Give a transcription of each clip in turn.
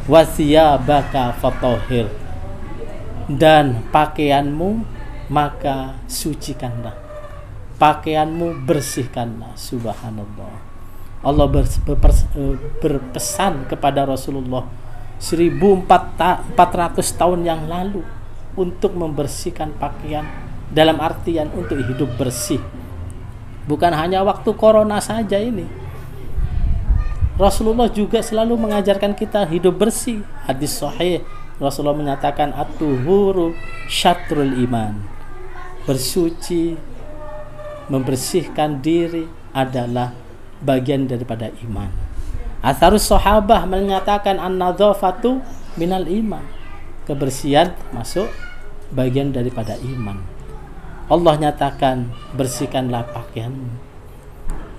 wasiyabaka fatahhir, dan pakaianmu maka sucikanlah, pakaianmu bersihkanlah. Subhanallah. Allah berpesan kepada Rasulullah 1400 tahun yang lalu untuk membersihkan pakaian, dalam artian untuk hidup bersih. Bukan hanya waktu corona saja ini, Rasulullah juga selalu mengajarkan kita hidup bersih. Hadis sahih, Rasulullah menyatakan at-tuhuru syatrul iman. Bersuci, membersihkan diri adalah bagian daripada iman. Atharus sahabah menyatakan an-nadzafatu minal iman. Kebersihan masuk bagian daripada iman. Allah nyatakan bersihkanlah pakaianmu.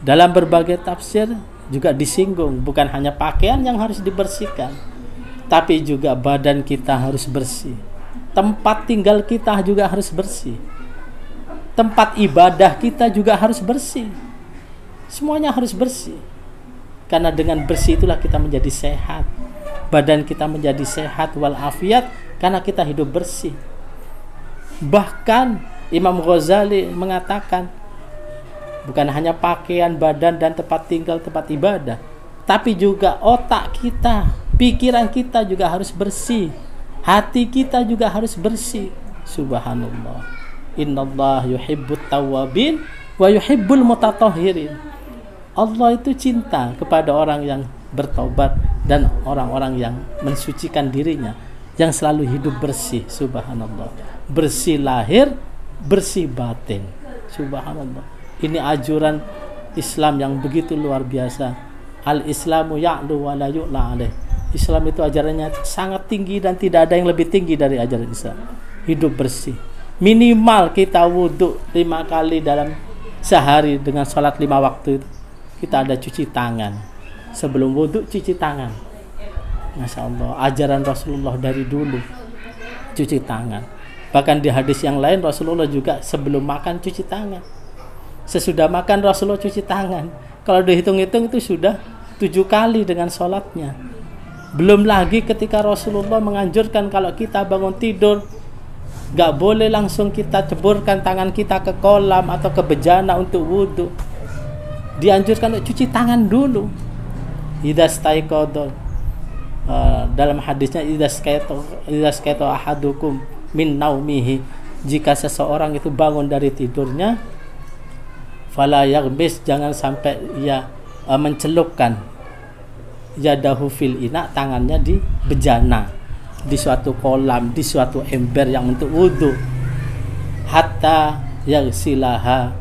Dalam berbagai tafsir juga disinggung, bukan hanya pakaian yang harus dibersihkan, tapi juga badan kita harus bersih. Tempat tinggal kita juga harus bersih. Tempat ibadah kita juga harus bersih. Semuanya harus bersih. Karena dengan bersih itulah kita menjadi sehat. Badan kita menjadi sehat walafiat karena kita hidup bersih. Bahkan Imam Ghazali mengatakan bukan hanya pakaian, badan, dan tempat tinggal, tempat ibadah, tapi juga otak kita, pikiran kita juga harus bersih. Hati kita juga harus bersih. Subhanallah. Innallah yuhibbut tawwabin wa yuhibbul mutatahhirin. Allah itu cinta kepada orang yang bertobat dan orang-orang yang mensucikan dirinya, yang selalu hidup bersih. Subhanallah. Bersih lahir, bersih batin. Subhanallah. Ini ajaran Islam yang begitu luar biasa. Al-Islamu ya'lu wa la yu'la alaih. Islam itu ajarannya sangat tinggi dan tidak ada yang lebih tinggi dari ajaran Islam. Hidup bersih. Minimal kita wudhu 5 kali dalam sehari dengan sholat 5 waktu itu. Kita ada cuci tangan. Sebelum wudhu cuci tangan. Masya Allah. Ajaran Rasulullah dari dulu cuci tangan. Bahkan di hadis yang lain Rasulullah juga sebelum makan cuci tangan. Sesudah makan Rasulullah cuci tangan. Kalau dihitung-hitung itu sudah 7 kali dengan sholatnya. Belum lagi ketika Rasulullah menganjurkan kalau kita bangun tidur, gak boleh langsung kita ceburkan tangan kita ke kolam atau ke bejana untuk wudhu. Dianjurkan untuk cuci tangan dulu. Idza staiqadha, dalam hadisnya idza staiqadha ahadukum min naumihi, jika seseorang itu bangun dari tidurnya, fala yaghmis, jangan sampai ia mencelupkan yadahu fil ina, tangannya di bejana, di suatu kolam, di suatu ember yang untuk wudhu, hatta yaghsilaha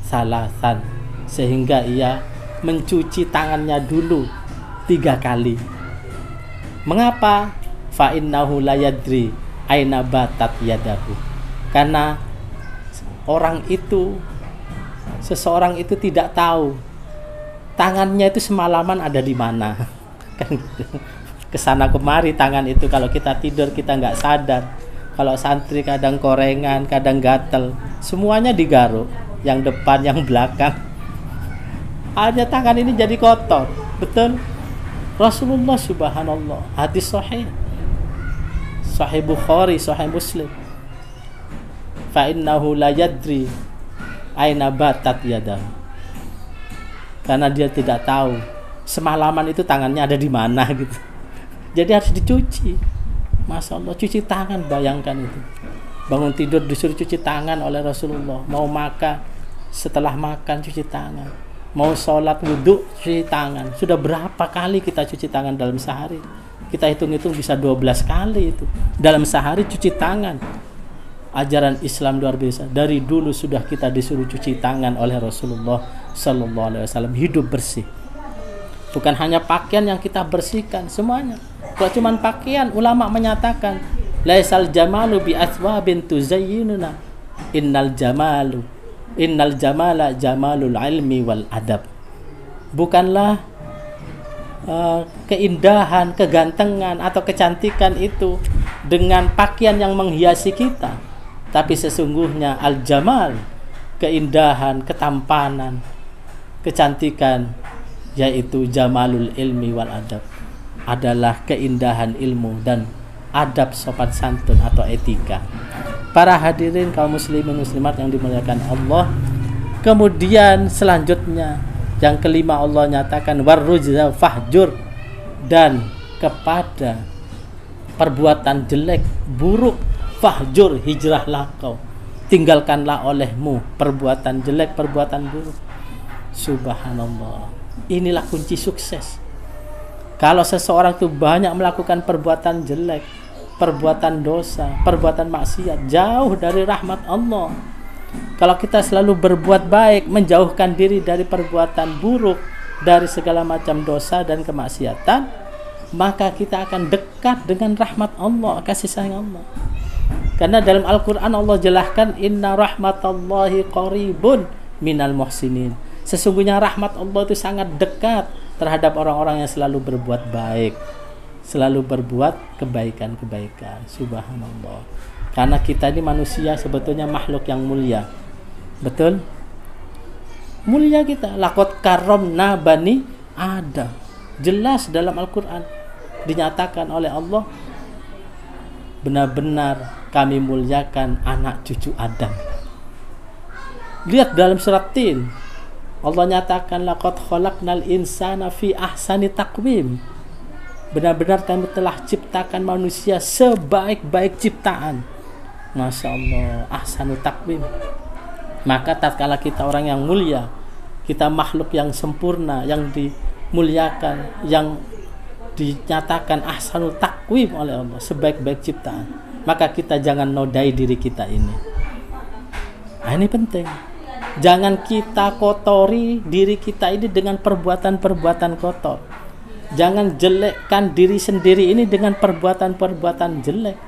salasan, sehingga ia mencuci tangannya dulu 3 kali. Mengapa? Fa innahu la yadri aina batat yadahu. Karena seseorang itu tidak tahu tangannya itu semalaman ada di mana. Kan gitu. Kesana kemari tangan itu, kalau kita tidur kita nggak sadar. Kalau santri kadang korengan, kadang gatel, semuanya digaruk, yang depan, yang belakang. Hanya tangan ini jadi kotor. Betul? Rasulullah subhanallah, hadis sahih, Sahih Bukhari, Sahih Muslim, fa innahu la yadri aina batat yadahu. Karena dia tidak tahu semalaman itu tangannya ada di mana gitu. Jadi harus dicuci. Masya Allah, cuci tangan, bayangkan itu. Bangun tidur disuruh cuci tangan oleh Rasulullah. Mau makan, setelah makan cuci tangan. Mau sholat wudhu cuci tangan. Sudah berapa kali kita cuci tangan dalam sehari? Kita hitung-hitung bisa 12 kali itu. Dalam sehari cuci tangan. Ajaran Islam luar biasa. Dari dulu sudah kita disuruh cuci tangan oleh Rasulullah Sallallahu Alaihi Wasallam. Hidup bersih. Bukan hanya pakaian yang kita bersihkan, semuanya. Kalau cuma pakaian, ulama menyatakan laisal jamalu bi athwabin tuzayyinuna, innal jamala jamalul ilmi wal adab. Bukanlah keindahan, kegantengan atau kecantikan itu dengan pakaian yang menghiasi kita, tapi sesungguhnya al-jamal, keindahan, ketampanan, kecantikan, yaitu jamalul ilmi wal adab, adalah keindahan ilmu dan adab sopan santun atau etika. Para hadirin kaum muslimin muslimat yang dimuliakan Allah. Kemudian selanjutnya yang kelima Allah nyatakan warrujza fahjur, dan kepada perbuatan jelek buruk fahjur hijrahlah kau, tinggalkanlah olehmu perbuatan jelek, perbuatan buruk. Subhanallah. Inilah kunci sukses. Kalau seseorang itu banyak melakukan perbuatan jelek, perbuatan dosa, perbuatan maksiat, jauh dari rahmat Allah. Kalau kita selalu berbuat baik, menjauhkan diri dari perbuatan buruk, dari segala macam dosa dan kemaksiatan, maka kita akan dekat dengan rahmat Allah, kasih sayang Allah. Karena dalam Al-Quran Allah jelaskan, inna rahmatallahi qaribun minal muhsinin. Sesungguhnya rahmat Allah itu sangat dekat terhadap orang-orang yang selalu berbuat baik, selalu berbuat kebaikan-kebaikan. Subhanallah. Karena kita ini manusia sebetulnya makhluk yang mulia. Betul? Mulia kita. Laqad karramna bani Adam. Jelas dalam Al-Quran dinyatakan oleh Allah, benar-benar kami muliakan anak cucu Adam. Lihat dalam surat Tin, Allah nyatakan laqad khalaqnal insana fi ahsani taqwim. Benar-benar kami telah ciptakan manusia sebaik-baik ciptaan. Masya Allah, ahsanu taqwim. Maka tatkala kita orang yang mulia, kita makhluk yang sempurna, yang dimuliakan, yang dinyatakan ahsanu taqwim oleh Allah, sebaik-baik ciptaan, maka kita jangan nodai diri kita ini. Nah, ini penting. Jangan kita kotori diri kita ini dengan perbuatan-perbuatan kotor. Jangan jelekkan diri sendiri ini dengan perbuatan-perbuatan jelek.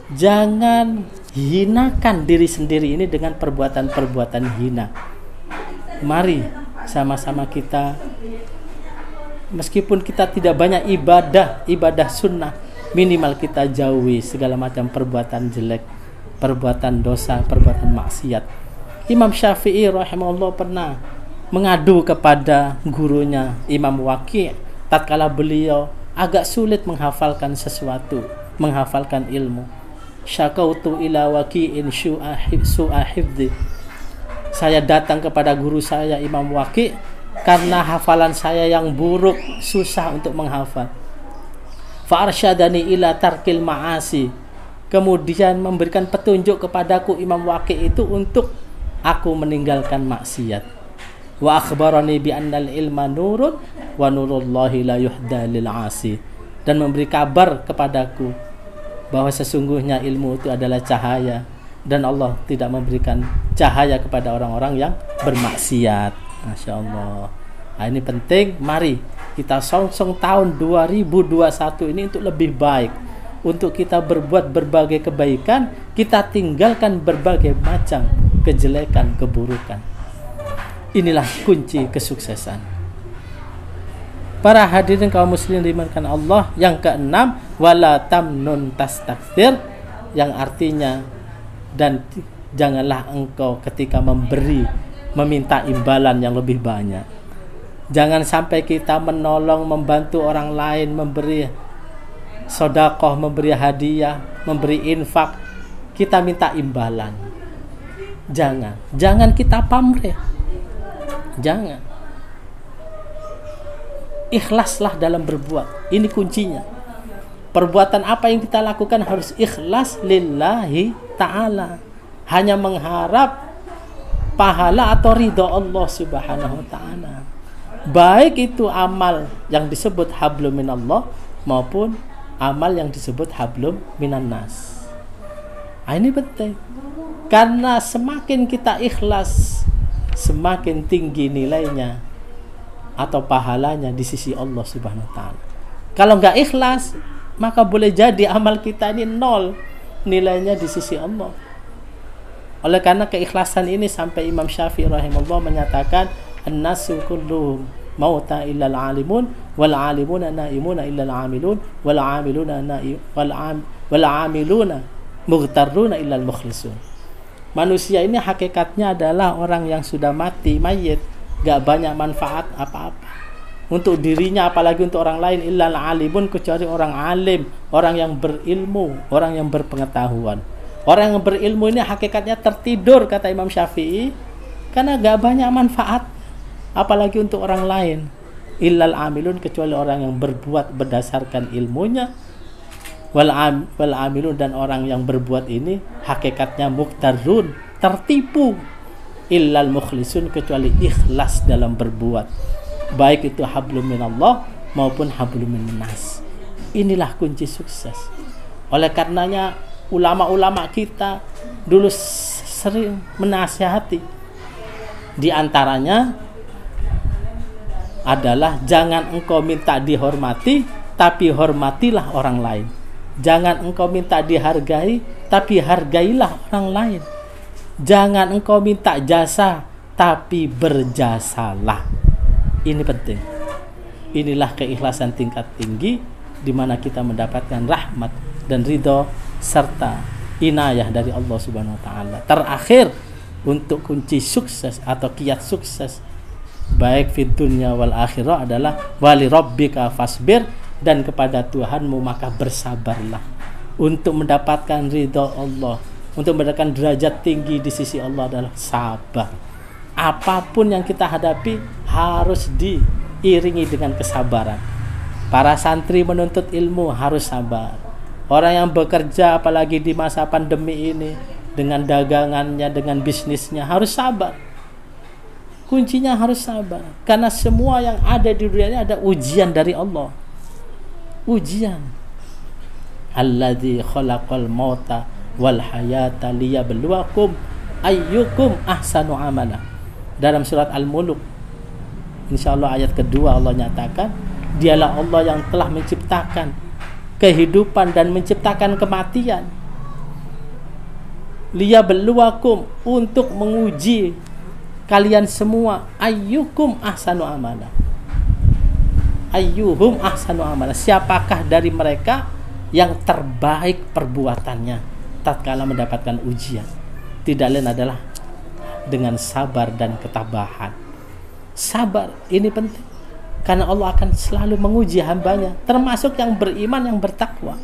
Jangan hinakan diri sendiri ini dengan perbuatan-perbuatan hina. Mari sama-sama kita, meskipun kita tidak banyak ibadah sunnah, minimal kita jauhi segala macam perbuatan jelek, perbuatan dosa, perbuatan maksiat. Imam Syafi'i rahimahullah pernah mengadu kepada gurunya Imam Waqi' tatkala beliau agak sulit menghafalkan sesuatu, menghafalkan ilmu. Syakautu ila Waqi'in su'a hifdzi. Saya datang kepada guru saya Imam Waqi' karena hafalan saya yang buruk, susah untuk menghafal. Fa arsyadani ila tarkil ma'asi. Kemudian memberikan petunjuk kepadaku Imam Waqi' itu untuk aku meninggalkan maksiat. Wa akhbarani bi annal ilma nurun wa nurullahi la yuhda lil 'asi. Dan memberi kabar kepadaku bahwa sesungguhnya ilmu itu adalah cahaya dan Allah tidak memberikan cahaya kepada orang-orang yang bermaksiat. Masya Allah. Nah, ini penting. Mari kita songsong tahun 2021 ini untuk lebih baik, untuk kita berbuat berbagai kebaikan, kita tinggalkan berbagai macam kejelekan, keburukan. Inilah kunci kesuksesan. Para hadirin kaum muslimin dimuliakan Allah, yang keenam, wala tamnun tastakthir, yang artinya dan janganlah engkau ketika memberi meminta imbalan yang lebih banyak. Jangan sampai kita menolong, membantu orang lain, memberi sedekah, memberi hadiah, memberi infak, kita minta imbalan. Jangan kita pamrih. Jangan. Ikhlaslah dalam berbuat. Ini kuncinya. Perbuatan apa yang kita lakukan harus ikhlas lillahi ta'ala. Hanya mengharap pahala atau ridha Allah subhanahu wa ta'ala. Baik itu amal yang disebut hablum minallah maupun amal yang disebut hablum minan nas. Ini penting. Karena semakin kita ikhlas, semakin tinggi nilainya atau pahalanya di sisi Allah Subhanahu wa taala. Kalau enggak ikhlas, maka boleh jadi amal kita ini nol nilainya di sisi Allah. Oleh karena keikhlasan ini sampai Imam Syafi'i rahimahullah menyatakan an-nasu kulluhum mauta illa al-alimun wal alimuna naimuna illa al-amilun wal amiluna wal amiluna mughtarruna illa al-mukhlisun. Manusia ini hakikatnya adalah orang yang sudah mati, mayit, gak banyak manfaat apa-apa. untuk dirinya apalagi untuk orang lain, illal alimun, kecuali orang alim, orang yang berilmu, orang yang berpengetahuan. Orang yang berilmu ini hakikatnya tertidur, kata Imam Syafi'i, karena gak banyak manfaat apalagi untuk orang lain. Illal amilun, kecuali orang yang berbuat berdasarkan ilmunya. Wal amilun, dan orang yang berbuat ini hakikatnya muktarun, tertipu. Illal mukhlisun, kecuali ikhlas dalam berbuat, baik itu hablum minallah maupun hablum minnas. Inilah kunci sukses. Oleh karenanya ulama-ulama kita dulu sering menasihati, di antaranya adalah jangan engkau minta dihormati, tapi hormatilah orang lain. Jangan engkau minta dihargai, tapi hargailah orang lain. Jangan engkau minta jasa, tapi berjasalah. Ini penting. Inilah keikhlasan tingkat tinggi, di mana kita mendapatkan rahmat dan ridho serta inayah dari Allah Subhanahu wa taala. Terakhir, untuk kunci sukses atau kiat sukses baik fid dunya wal akhirah adalah wali rabbika fasbir, dan kepada Tuhanmu maka bersabarlah. Untuk mendapatkan ridho Allah, untuk mendapatkan derajat tinggi di sisi Allah adalah sabar. Apapun yang kita hadapi harus diiringi dengan kesabaran. Para santri menuntut ilmu harus sabar. Orang yang bekerja apalagi di masa pandemi ini, dengan dagangannya, dengan bisnisnya, harus sabar. Kuncinya harus sabar. Karena semua yang ada di dunia ini ada ujian dari Allah. Ujian. Alladzi khalaqal mauta wal hayata liyabluwakum ayyukum ahsanu amala. Dalam surat Al-Mulk, insyaallah ayat kedua, Allah nyatakan, dialah Allah yang telah menciptakan kehidupan dan menciptakan kematian. Liyabluwakum, untuk menguji kalian semua, ayyukum ahsanu amala. Ayyuhum ahsanu amala, siapakah dari mereka yang terbaik perbuatannya tatkala mendapatkan ujian. Tidak lain adalah dengan sabar dan ketabahan. Sabar ini penting, karena Allah akan selalu menguji hambanya, termasuk yang beriman, yang bertakwa.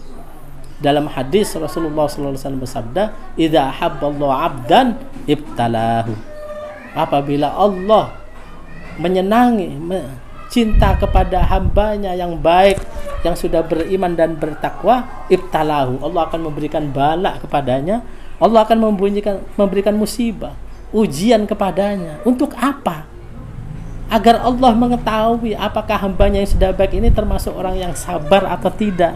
Dalam hadis Rasulullah SAW bersabda, idza habballahu 'abdan ibtalahu. Apabila Allah menyenangi, cinta kepada hambanya yang baik, yang sudah beriman dan bertakwa, ibtalahu, Allah akan memberikan bala kepadanya. Allah akan memberikan musibah, ujian kepadanya. Untuk apa? Agar Allah mengetahui apakah hambanya yang sudah baik ini termasuk orang yang sabar atau tidak.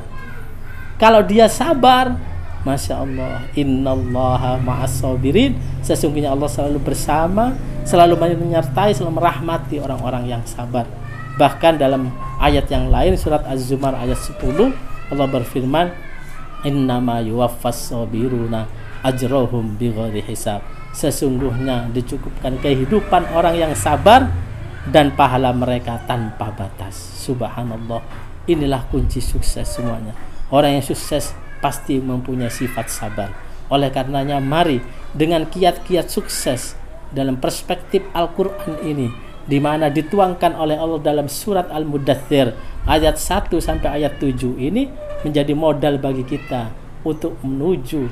Kalau dia sabar, Masya Allah, innallaha ma'as sabirin, sesungguhnya Allah selalu bersama, selalu menyertai, selalu merahmati orang-orang yang sabar. Bahkan dalam ayat yang lain, surat Az-Zumar ayat 10, Allah berfirman, innama yuwaffas sabiruna ajrohum bighairi hisab. Sesungguhnya dicukupkan kehidupan orang yang sabar dan pahala mereka tanpa batas. Subhanallah. Inilah kunci sukses semuanya. Orang yang sukses pasti mempunyai sifat sabar. Oleh karenanya mari dengan kiat-kiat sukses dalam perspektif Al-Quran ini, di mana dituangkan oleh Allah dalam surat Al-Mudaththir ayat 1 sampai ayat 7 ini, menjadi modal bagi kita untuk menuju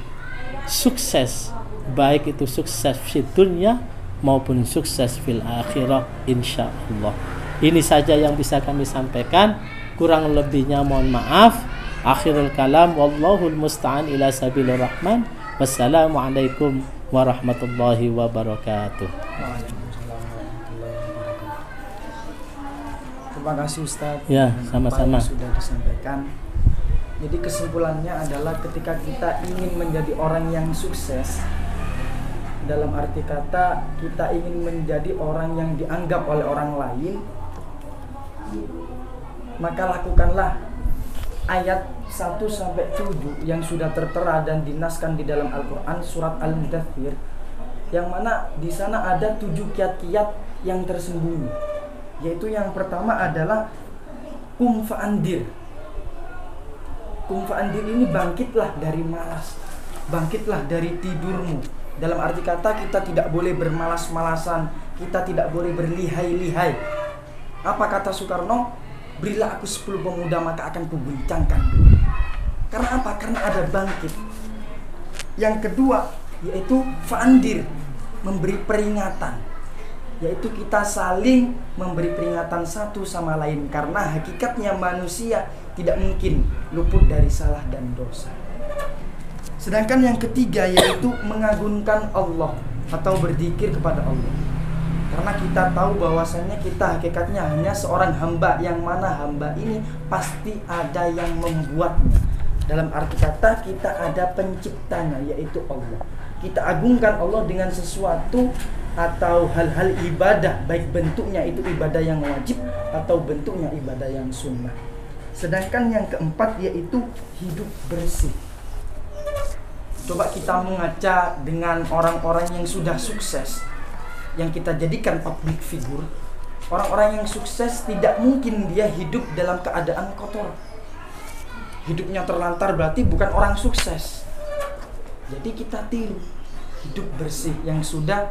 sukses, baik itu sukses di dunia maupun sukses fil akhirah, insyaallah. Ini saja yang bisa kami sampaikan, kurang lebihnya mohon maaf. Akhirul kalam, wallahul musta'an ila sabilir rahman. Wassalamualaikum warahmatullahi wabarakatuh. Terima kasih Ustaz. Ya, sama-sama. Sudah disampaikan. Jadi kesimpulannya adalah ketika kita ingin menjadi orang yang sukses, dalam arti kata kita ingin menjadi orang yang dianggap oleh orang lain, maka lakukanlah ayat 1-7 yang sudah tertera dan dinaskan di dalam Al-Quran surat Al-Mudaththir, yang mana di sana ada 7 kiat-kiat yang tersembunyi. Yaitu yang pertama adalah kum fa'andir. Kum fa'andir ini bangkitlah dari malas, bangkitlah dari tidurmu. Dalam arti kata kita tidak boleh bermalas-malasan, kita tidak boleh berlihai-lihai. Apa kata Soekarno? Berilah aku 10 pemuda maka akan kuguncangkan bumi. Karena apa? Karena ada bangkit. Yang kedua yaitu fa'andir, memberi peringatan, yaitu kita saling memberi peringatan satu sama lain. Karena hakikatnya manusia tidak mungkin luput dari salah dan dosa. Sedangkan yang ketiga yaitu mengagungkan Allah atau berzikir kepada Allah. Karena kita tahu bahwasanya kita hakikatnya hanya seorang hamba, yang mana hamba ini pasti ada yang membuatnya. Dalam arti kata kita ada penciptanya yaitu Allah. Kita agungkan Allah dengan sesuatu atau hal-hal ibadah, baik bentuknya itu ibadah yang wajib atau bentuknya ibadah yang sunnah. Sedangkan yang keempat yaitu hidup bersih. Coba kita mengaca dengan orang-orang yang sudah sukses, yang kita jadikan public figure. Orang-orang yang sukses tidak mungkin dia hidup dalam keadaan kotor. Hidupnya terlantar berarti bukan orang sukses. Jadi kita tiru hidup bersih yang sudah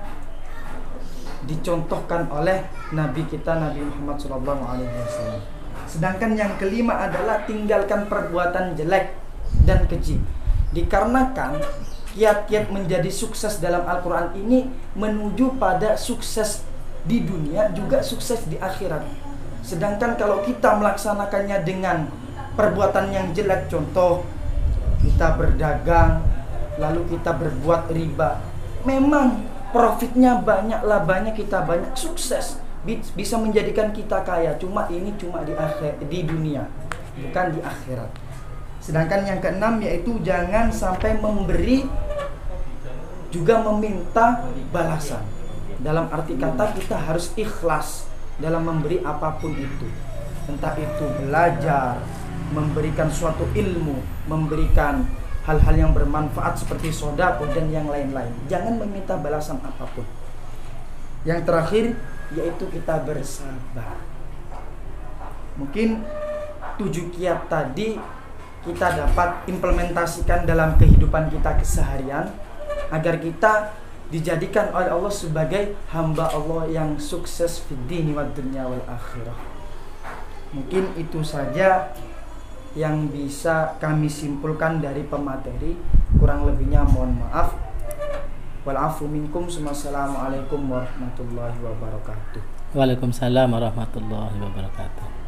dicontohkan oleh Nabi kita Nabi Muhammad SAW. Sedangkan yang kelima adalah tinggalkan perbuatan jelek dan keji. Dikarenakan kiat-kiat menjadi sukses dalam Al-Quran ini menuju pada sukses di dunia juga sukses di akhirat. Sedangkan kalau kita melaksanakannya dengan perbuatan yang jelek, contoh kita berdagang lalu kita berbuat riba, memang profitnya banyak, labanya kita banyak, sukses, bisa menjadikan kita kaya, cuma ini cuma di dunia, bukan di akhirat. Sedangkan yang keenam yaitu jangan sampai memberi juga meminta balasan. Dalam arti kata kita harus ikhlas dalam memberi apapun itu. Entah itu belajar, memberikan suatu ilmu, memberikan hal-hal yang bermanfaat seperti sedekah dan yang lain-lain. Jangan meminta balasan apapun. Yang terakhir yaitu kita bersabar. Mungkin 7 kiat tadi kita dapat implementasikan dalam kehidupan kita keseharian agar kita dijadikan oleh Allah sebagai hamba Allah yang sukses fid dini wad dunya wal akhirah. Mungkin itu saja yang bisa kami simpulkan dari pemateri. Kurang lebihnya mohon maaf. Wal afu minkum. Assalamualaikum warahmatullahi wabarakatuh. Waalaikumsalam warahmatullahi wabarakatuh.